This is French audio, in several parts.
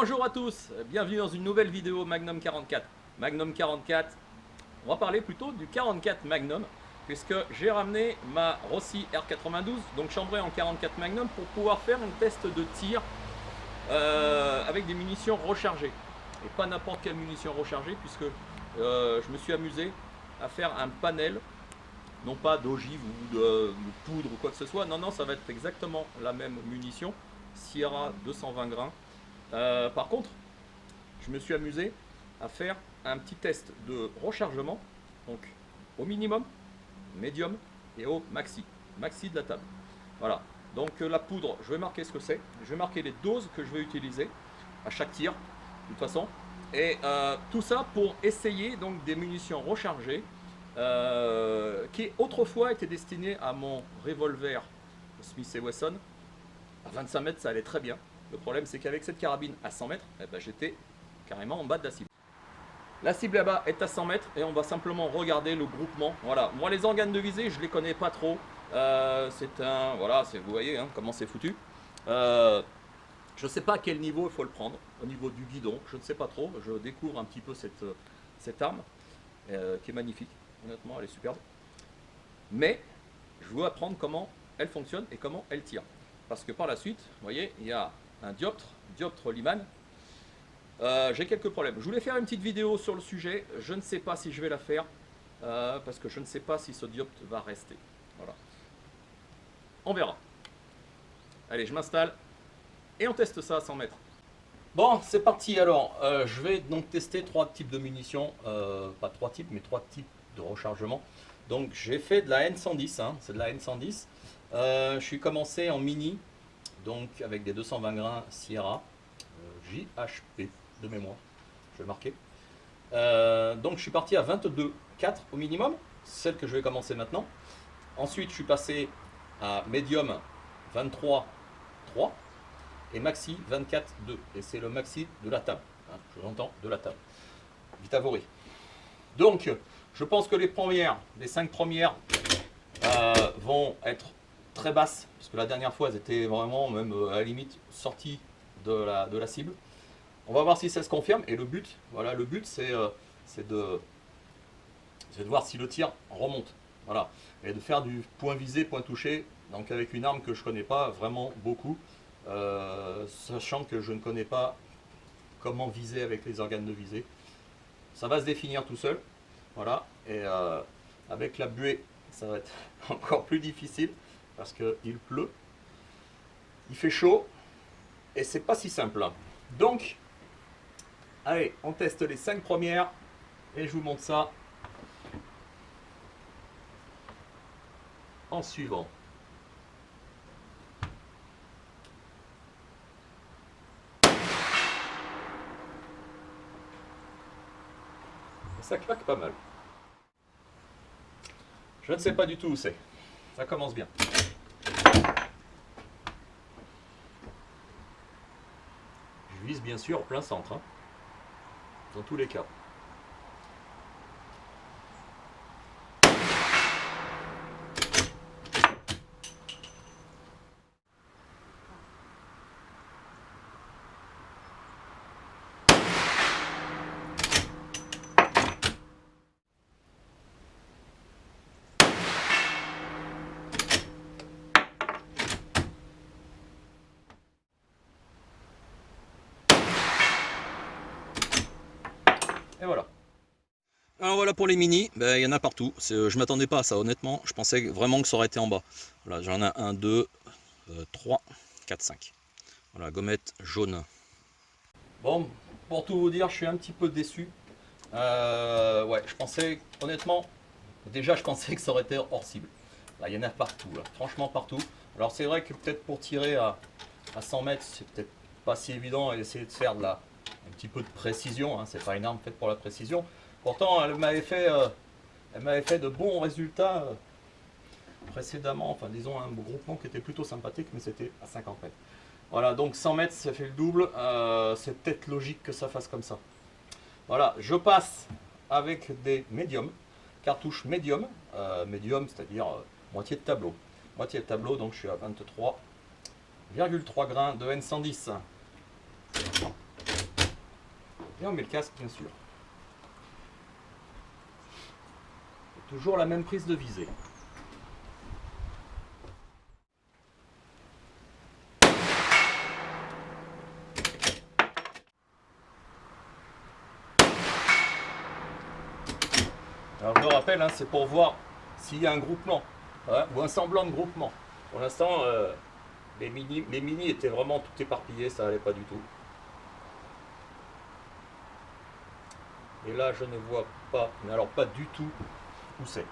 Bonjour à tous, bienvenue dans une nouvelle vidéo Magnum 44. Magnum 44, on va parler plutôt du 44 Magnum, puisque j'ai ramené ma Rossi R92, donc chambrée en 44 Magnum, pour pouvoir faire un test de tir avec des munitions rechargées. Et pas n'importe quelle munition rechargée, puisque je me suis amusé à faire un panel, non pas d'ogive ou de poudre ou quoi que ce soit, non, ça va être exactement la même munition, Sierra 220 grains. Par contre, je me suis amusé à faire un petit test de rechargement, donc au minimum, médium et au maxi de la table. Voilà, donc la poudre, je vais marquer ce que c'est, je vais marquer les doses que je vais utiliser à chaque tir, de toute façon, et tout ça pour essayer donc des munitions rechargées qui autrefois étaient destinées à mon revolver Smith & Wesson. À 25 mètres, ça allait très bien. Le problème, c'est qu'avec cette carabine à 100 mètres, eh ben, j'étais carrément en bas de la cible. La cible là-bas est à 100 mètres et on va simplement regarder le groupement. Voilà, moi les organes de visée, je les connais pas trop. C'est un, voilà, vous voyez hein, comment c'est foutu. Je ne sais pas à quel niveau il faut le prendre. Au niveau du guidon, je ne sais pas trop. Je découvre un petit peu cette arme qui est magnifique. Honnêtement, elle est superbe. Mais je veux apprendre comment elle fonctionne et comment elle tire. Parce que par la suite, vous voyez, il y a un dioptre Liman. J'ai quelques problèmes. Je voulais faire une petite vidéo sur le sujet. Je ne sais pas si je vais la faire parce que je ne sais pas si ce dioptre va rester. Voilà. On verra. Allez, je m'installe et on teste ça à 100 mètres. Bon, c'est parti alors. Je vais donc tester 3 types de munitions. Pas 3 types, mais 3 types de rechargement. Donc j'ai fait de la N110. Hein, c'est de la N110. Je suis commencé en mini. Donc avec des 220 grains Sierra JHP de mémoire, je vais marquer. Donc je suis parti à 22,4 au minimum, celle que je vais commencer maintenant. Ensuite je suis passé à médium 23,3 et maxi 24,2. Et c'est le maxi de la table, hein, je l'entends de la table. Vitavori. Donc je pense que les 5 premières vont être très basses, parce que la dernière fois elles étaient vraiment même à la limite sorties de la cible. On va voir si ça se confirme, et le but, voilà, le but c'est de voir si le tir remonte, voilà, et de faire du point visé, point touché, donc avec une arme que je connais pas vraiment beaucoup, sachant que je ne connais pas comment viser avec les organes de visée. Ça va se définir tout seul, voilà, et avec la buée ça va être encore plus difficile, parce qu'il pleut, il fait chaud, et c'est pas si simple. Donc, allez, on teste les 5 premières, et je vous montre ça en suivant. Ça claque pas mal. Je ne sais pas du tout où c'est. Ça commence bien. Je vise bien sûr plein centre, hein, dans tous les cas. Et voilà. Alors voilà pour les mini, ben, il y en a partout. Je m'attendais pas à ça, honnêtement. Je pensais vraiment que ça aurait été en bas. Voilà, j'en ai 1, 2, 3, 4, 5. Voilà, gommette jaune. Bon, pour tout vous dire, je suis un petit peu déçu. Ouais, je pensais, honnêtement, déjà je pensais que ça aurait été hors cible. Là, il y en a partout, là, franchement partout. Alors c'est vrai que peut-être pour tirer à 100 mètres, c'est peut-être pas si évident et essayer de faire un petit peu de précision, hein. C'est pas une arme faite pour la précision. Pourtant, elle m'avait fait de bons résultats précédemment. Enfin, disons un groupement qui était plutôt sympathique, mais c'était à 50 mètres. Voilà, donc 100 mètres, ça fait le double. C'est peut-être logique que ça fasse comme ça. Voilà, je passe avec des médiums, cartouches médium, c'est-à-dire moitié de tableau. Moitié de tableau, donc je suis à 23,3 grains de N110. Et on met le casque, bien sûr. Et toujours la même prise de visée. Alors je le rappelle, hein, c'est pour voir s'il y a un groupement, hein, ou un semblant de groupement. Pour l'instant, les mini étaient vraiment tout éparpillés, ça allait pas du tout. Et là, je ne vois pas, mais alors pas du tout où c'est.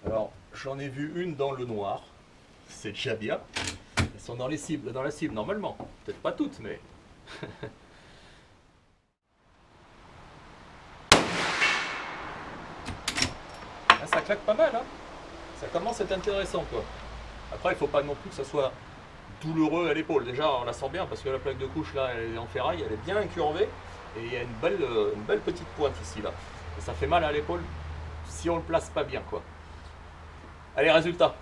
Alors, j'en ai vu une dans le noir, c'est déjà bien. Elles sont dans la cible normalement. Peut-être pas toutes, mais. Ah, ça claque pas mal, hein. Ça commence à être intéressant, quoi. Après, il faut pas non plus que ça soit douloureux à l'épaule. Déjà, on la sent bien parce que la plaque de couche là, elle est en ferraille, elle est bien incurvée et il y a une belle petite pointe ici là. Et ça fait mal à l'épaule si on le place pas bien, quoi. Allez, résultat.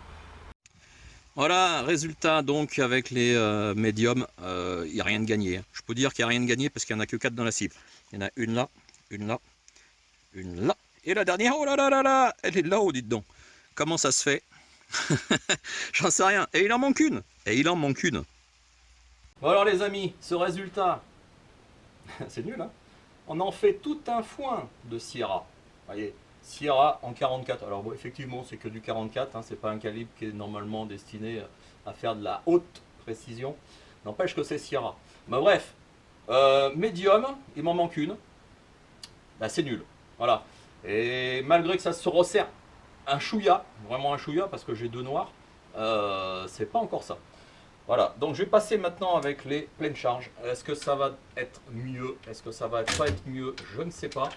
Voilà, résultat donc avec les médiums, il n'y a rien de gagné. Je peux dire qu'il n'y a rien de gagné parce qu'il n'y en a que 4 dans la cible. Il y en a une là, une là, une là. Et la dernière, oh là là là là, elle est là-haut, dites donc. Comment ça se fait? J'en sais rien. Et il en manque une. Et il en manque une. Bon alors les amis, ce résultat, c'est nul, hein. On en fait tout un foin de Sierra. Voyez, Sierra en 44. Alors bon, effectivement, c'est que du 44, hein, c'est pas un calibre qui est normalement destiné à faire de la haute précision. N'empêche que c'est Sierra. Mais bref, médium, il m'en manque une. Bah, c'est nul. Voilà. Et malgré que ça se resserre un chouïa, vraiment un chouïa, parce que j'ai deux noirs, c'est pas encore ça. Voilà, donc je vais passer maintenant avec les pleines charges. Est-ce que ça va être mieux? Est-ce que ça va pas être mieux? Je ne sais pas.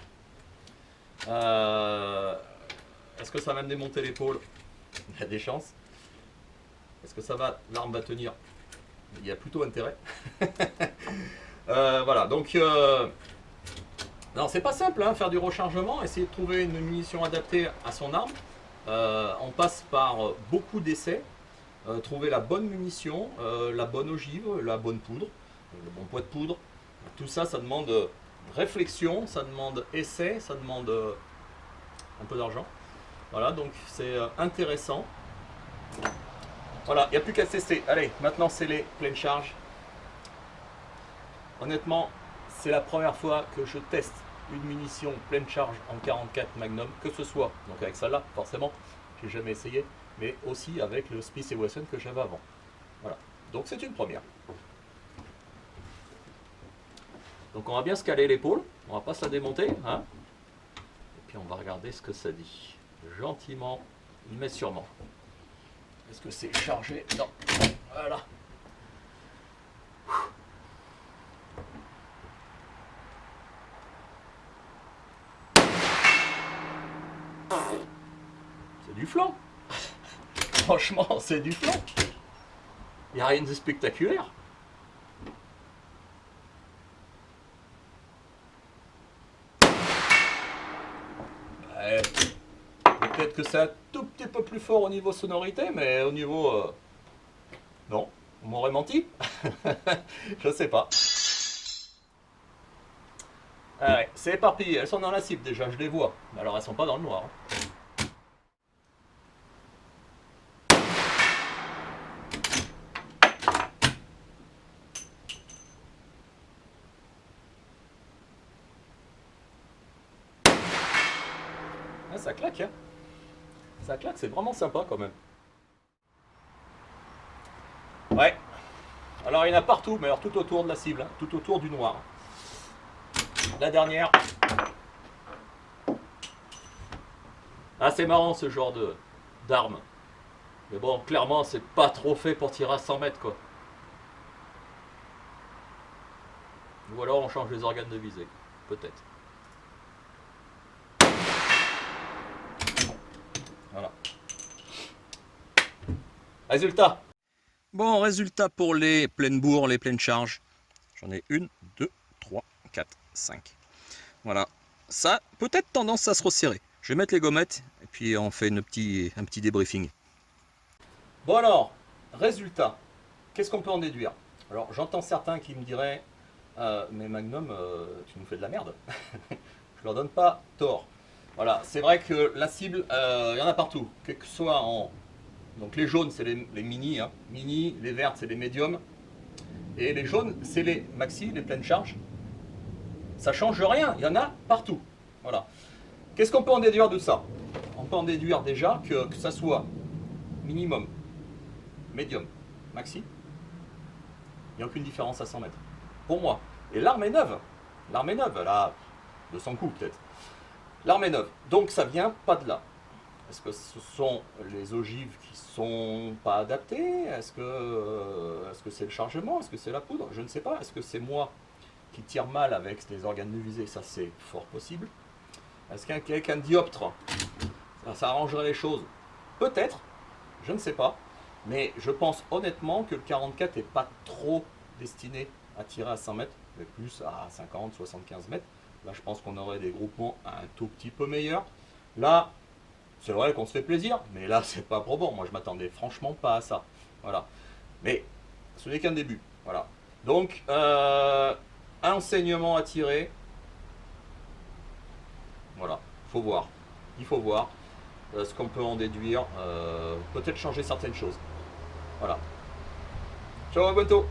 Est-ce que ça va me démonter l'épaule? Il y a des chances. Est-ce que l'arme va tenir? Il y a plutôt intérêt. Voilà, donc non, c'est pas simple, hein, faire du rechargement, essayer de trouver une munition adaptée à son arme. On passe par beaucoup d'essais. Trouver la bonne munition, la bonne ogive, la bonne poudre, le bon poids de poudre. Tout ça, ça demande réflexion, ça demande essai, ça demande un peu d'argent. Voilà, donc c'est intéressant. Voilà, il n'y a plus qu'à tester. Allez, maintenant c'est les pleines charges. Honnêtement, c'est la première fois que je teste une munition pleine charge en 44 Magnum, que ce soit, donc avec celle-là, forcément, j'ai jamais essayé, mais aussi avec le Smith & Wesson que j'avais avant. Voilà, donc c'est une première. Donc on va bien se caler l'épaule, on va pas se la démonter, hein. Et puis on va regarder ce que ça dit, gentiment, mais sûrement. Est-ce que c'est chargé? Non, voilà. C'est du flanc. Franchement, c'est du flanc. Il n'y a rien de spectaculaire. Peut-être que c'est un tout petit peu plus fort au niveau sonorité, mais au niveau... non, on m'aurait menti. Je sais pas. Ah ouais, c'est éparpillé, elles sont dans la cible déjà, je les vois. Alors elles sont pas dans le noir. Ah, ça claque, hein. Ça claque, c'est vraiment sympa quand même. Ouais. Alors il y en a partout, mais alors tout autour de la cible, hein, tout autour du noir. La dernière. Ah, c'est marrant ce genre d'arme. Mais bon, clairement, c'est pas trop fait pour tirer à 100 mètres, quoi. Ou alors on change les organes de visée. Peut-être. Voilà. Résultat. Bon, résultat pour les pleines bourres, les pleines charges. J'en ai 1, 2, 3, 4, 5. Voilà. Ça a peut-être tendance à se resserrer. Je vais mettre les gommettes et puis on fait un petit débriefing. Bon alors, résultat. Qu'est-ce qu'on peut en déduire? Alors j'entends certains qui me diraient mais Magnum, tu nous fais de la merde. Je leur donne pas tort. Voilà, c'est vrai que la cible, il y en a partout. Quel que soit en. Donc les jaunes, c'est les mini, hein. Mini, les vertes, c'est les médiums. Et les jaunes, c'est les maxi, les pleines charges. Ça change rien, il y en a partout. Voilà. Qu'est-ce qu'on peut en déduire de ça? On peut en déduire déjà que ça soit minimum, médium, maxi, il n'y a aucune différence à 100 mètres. Pour moi. Et l'arme est neuve. L'arme est neuve, elle a 200 coups peut-être. L'arme est neuve. Donc ça vient pas de là. Est-ce que ce sont les ogives qui sont pas adaptées? Est-ce que c'est le chargement? Est-ce que c'est la poudre? Je ne sais pas. Est-ce que c'est moi qui tire mal avec les organes de visée? Ça c'est fort possible. Est-ce qu'avec un dioptre, ça arrangerait les choses? Peut-être. Je ne sais pas. Mais je pense honnêtement que le 44 n'est pas trop destiné à tirer à 100 mètres, mais plus à 50, 75 mètres. Là, je pense qu'on aurait des groupements un tout petit peu meilleurs. Là, c'est vrai qu'on se fait plaisir, mais là, c'est pas probant. Moi, je m'attendais franchement pas à ça. Voilà. Mais ce n'est qu'un début. Voilà. Donc, un enseignement à tirer. Voilà. Faut voir. Il faut voir ce qu'on peut en déduire. Peut-être changer certaines choses. Voilà. Ciao, à bientôt.